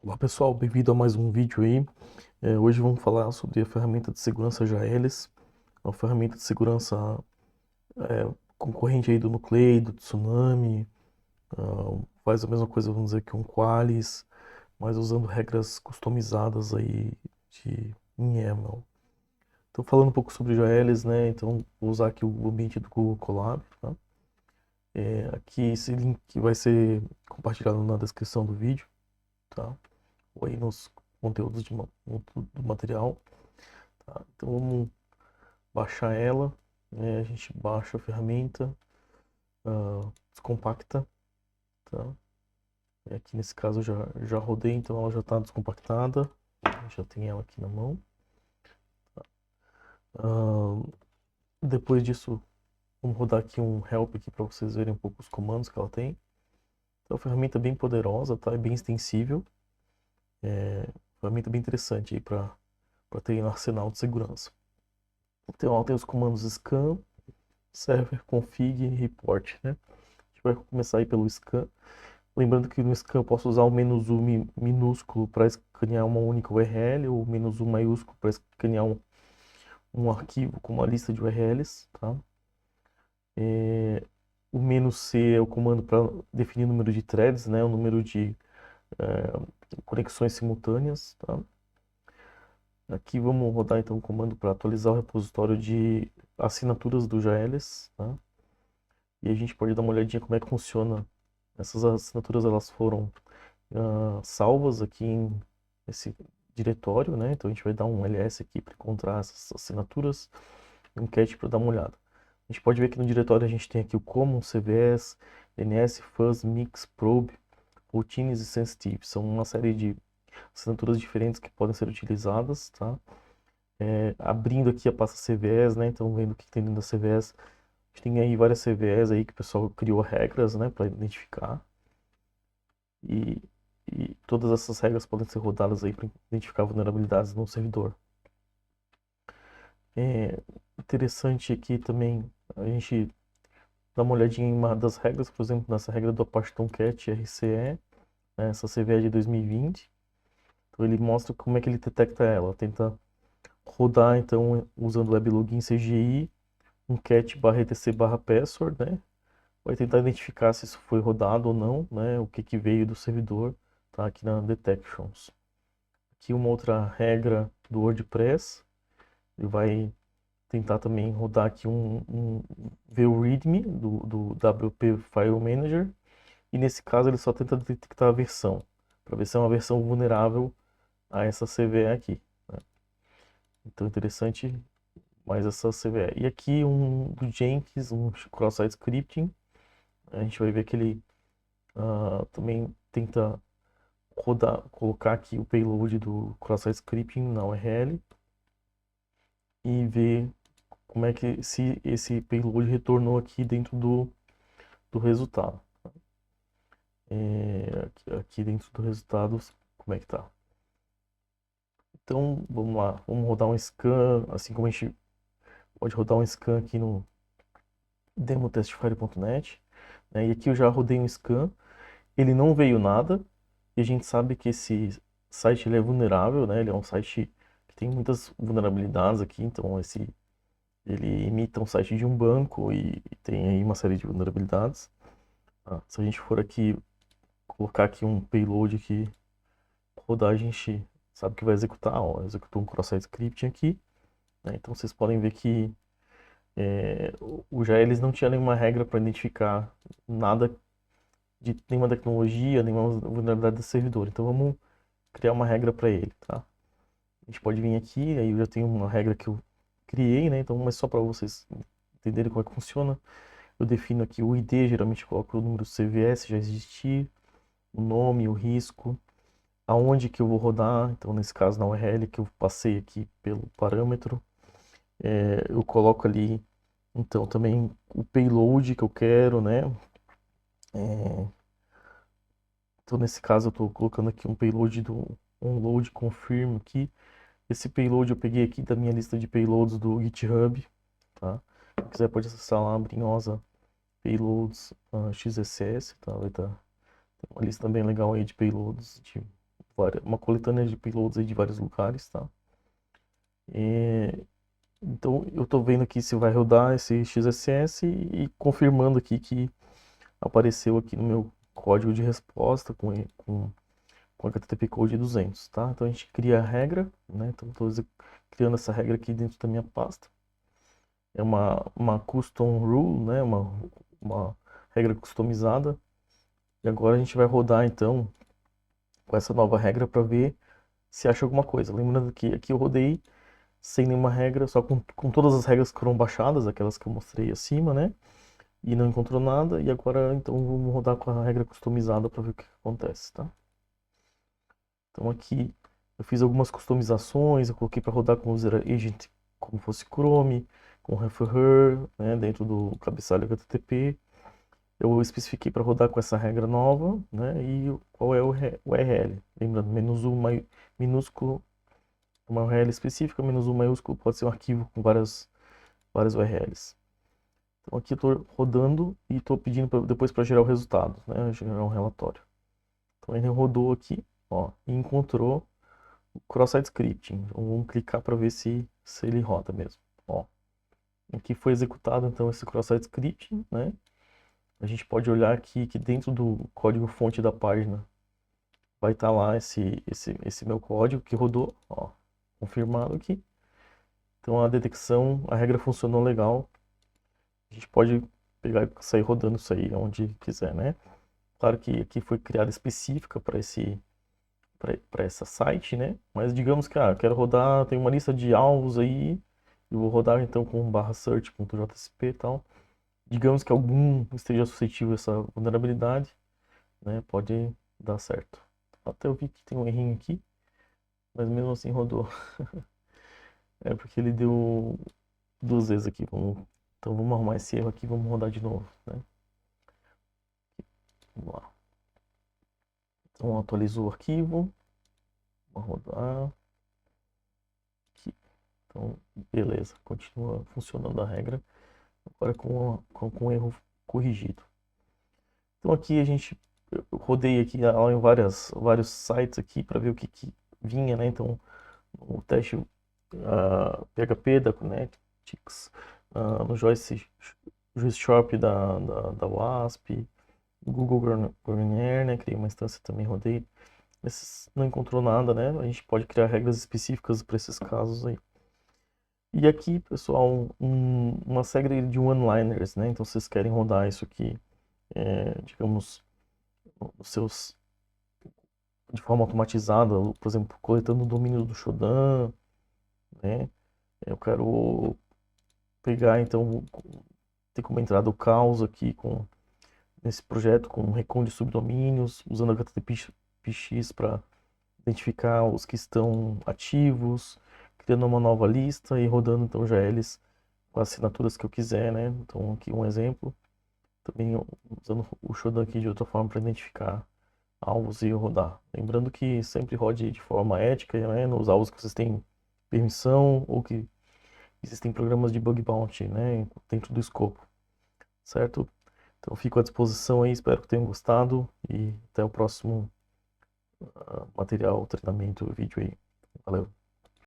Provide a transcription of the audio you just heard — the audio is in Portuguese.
Olá pessoal, bem-vindo a mais um vídeo aí. Hoje vamos falar sobre a ferramenta de segurança JALS, uma ferramenta de segurança concorrente aí do Nuclei, do Tsunami, faz a mesma coisa, vamos dizer, que um Qualys, mas usando regras customizadas aí em YAML. Então falando um pouco sobre JALS, né, então vou usar aqui o ambiente do Google Colab, tá? Aqui esse link vai ser compartilhado na descrição do vídeo, tá? Ou aí nos conteúdos do material. Tá? Então vamos baixar ela, né? A gente baixa a ferramenta, descompacta, tá? E aqui nesse caso eu já rodei, então ela já está descompactada, já tem ela aqui na mão. Ah, Depois disso, vamos rodar aqui um help aqui para vocês verem um pouco os comandos que ela tem. Então, é uma ferramenta bem poderosa, tá? É bem extensível, ferramenta bem interessante aí para ter no arsenal de segurança. Então, ela tem os comandos scan, server, config e report, né? A gente vai começar aí pelo scan. Lembrando que no scan eu posso usar o "-u" minúsculo para escanear uma única URL, ou o "-u" maiúsculo para escanear um arquivo com uma lista de URLs, tá? O "-c" é o comando para definir o número de threads, né? O número de conexões simultâneas, tá? Aqui vamos rodar então o comando para atualizar o repositório de assinaturas do JALS, tá? E a gente pode dar uma olhadinha como é que funciona. Essas assinaturas elas foram salvas aqui nesse diretório, né? Então a gente vai dar um ls aqui para encontrar essas assinaturas e um cat para dar uma olhada. A gente pode ver que no diretório a gente tem aqui o common, CVS, DNS, fuzz, mix, probe, routines e sensitive. São uma série de assinaturas diferentes que podem ser utilizadas, tá? Abrindo aqui a pasta CVS, né? Então vendo o que tem dentro da CVS. A gente tem aí várias CVS aí que o pessoal criou regras, né, para identificar. E, e todas essas regras podem ser rodadas aí para identificar vulnerabilidades no servidor. É interessante aqui também a gente dar uma olhadinha em uma das regras, por exemplo, nessa regra do Apache Tomcat RCE, né, essa CVE de 2020. Então ele mostra como é que ele detecta ela. Tenta rodar então usando o weblogin CGI, um cat etc password, né? Vai tentar identificar se isso foi rodado ou não, né? O que que veio do servidor, tá aqui na detections. Aqui uma outra regra do WordPress, ele vai tentar também rodar aqui ver o README do WP File Manager, e nesse caso ele só tenta detectar a versão, para ver se é uma versão vulnerável a essa CVE aqui, né? Então interessante mais essa CVE. E aqui um do Jenkins, um cross-site scripting, a gente vai ver que ele também tenta rodar, colocar aqui o payload do cross-site scripting na URL e ver como é que se esse payload retornou aqui dentro do resultado. Aqui dentro do resultado, como é que tá? Então, vamos lá, vamos rodar um scan, assim como a gente pode rodar um scan aqui no demotestfire.net, né? E aqui eu já rodei um scan, ele não veio nada, e a gente sabe que esse site ele é vulnerável, né? Ele é um site que tem muitas vulnerabilidades aqui, então ele imita um site de um banco e tem aí uma série de vulnerabilidades. Se a gente for aqui colocar aqui um payload aqui, rodar, a gente sabe que vai executar, ó, executou um cross-site scripting aqui, né? Então vocês podem ver que o JALS não tinha nenhuma regra para identificar nada de nenhuma tecnologia, nenhuma vulnerabilidade do servidor. Então vamos criar uma regra para ele, tá? A gente pode vir aqui, aí eu já tenho uma regra que eu criei, né? Então, mas só para vocês entenderem como é que funciona, eu defino aqui o ID, geralmente coloco o número CVS, já existir, o nome, o risco, aonde que eu vou rodar, então nesse caso na URL que eu passei aqui pelo parâmetro, eu coloco ali, então também o payload que eu quero, né? É, então nesse caso eu estou colocando aqui um payload do onload confirm aqui. Esse payload eu peguei aqui da minha lista de payloads do GitHub, tá? Se quiser pode acessar lá, Brinhosa Payloads XSS, tá? Vai estar uma lista bem legal aí de payloads uma coletânea de payloads aí de vários lugares, tá? Então eu estou vendo aqui se vai rodar esse XSS e confirmando aqui que apareceu aqui no meu código de resposta com HTTP Code 200, tá? Então a gente cria a regra, né? Então estou criando essa regra aqui dentro da minha pasta. É uma custom rule, né? Uma regra customizada. E agora a gente vai rodar então com essa nova regra para ver se acha alguma coisa. Lembrando que aqui eu rodei sem nenhuma regra, só com todas as regras que foram baixadas, aquelas que eu mostrei acima, né? E não encontrou nada. E agora então vamos rodar com a regra customizada para ver o que acontece, tá? Então aqui eu fiz algumas customizações, eu coloquei para rodar com o User Agent como fosse Chrome, com referrer, né, dentro do cabeçalho HTTP. Eu especifiquei para rodar com essa regra nova, né, e qual é o URL. Lembrando, -u minúsculo, uma URL específica, -u maiúsculo pode ser um arquivo com várias URLs. Então aqui eu estou rodando e estou pedindo depois para gerar o resultado, né, gerar um relatório. Então ele rodou aqui, ó, e encontrou o cross-site scripting. Então vamos clicar para ver se ele roda mesmo. Ó, aqui foi executado então esse cross-site scripting, né? A gente pode olhar aqui que dentro do código fonte da página vai estar lá esse meu código que rodou, ó, confirmado aqui. Então a detecção, a regra funcionou legal. A gente pode pegar e sair rodando isso aí onde quiser, né? Claro que aqui foi criada específica para essa site, né? Mas digamos que, quero rodar, tem uma lista de alvos aí, eu vou rodar então com /search.jsp e tal. Digamos que algum esteja suscetível a essa vulnerabilidade, né? Pode dar certo. Até eu vi que tem um errinho aqui, mas mesmo assim rodou. É porque ele deu 2 vezes aqui. Então vamos arrumar esse erro aqui e vamos rodar de novo, né? Vamos lá. Então atualizou o arquivo. Vamos rodar. Aqui. Então, beleza. Continua funcionando a regra. Agora com o erro corrigido. Então aqui eu rodei aqui em vários sites aqui para ver o que vinha, né? Então o teste PHP da Connectics, no Joyce Shop da WASP, Google Grenier, né? Criei uma instância também, rodei. Esses não encontrou nada, né? A gente pode criar regras específicas para esses casos aí. E aqui, pessoal, uma série de one-liners, né? Então, vocês querem rodar isso aqui, digamos, de forma automatizada, por exemplo, coletando o domínio do Shodan, né? Eu quero pegar, então, ter como entrada o caos aqui nesse projeto com recon de subdomínios, usando HTTPX para identificar os que estão ativos, criando uma nova lista e rodando então GLs com as assinaturas que eu quiser, né? Então aqui um exemplo, também usando o Shodan aqui de outra forma para identificar alvos e rodar. Lembrando que sempre rode de forma ética, né? Nos alvos que vocês têm permissão ou que existem programas de bug bounty, né? Dentro do escopo, certo? Então fico à disposição aí, espero que tenham gostado e até o próximo material, treinamento, vídeo aí. Valeu!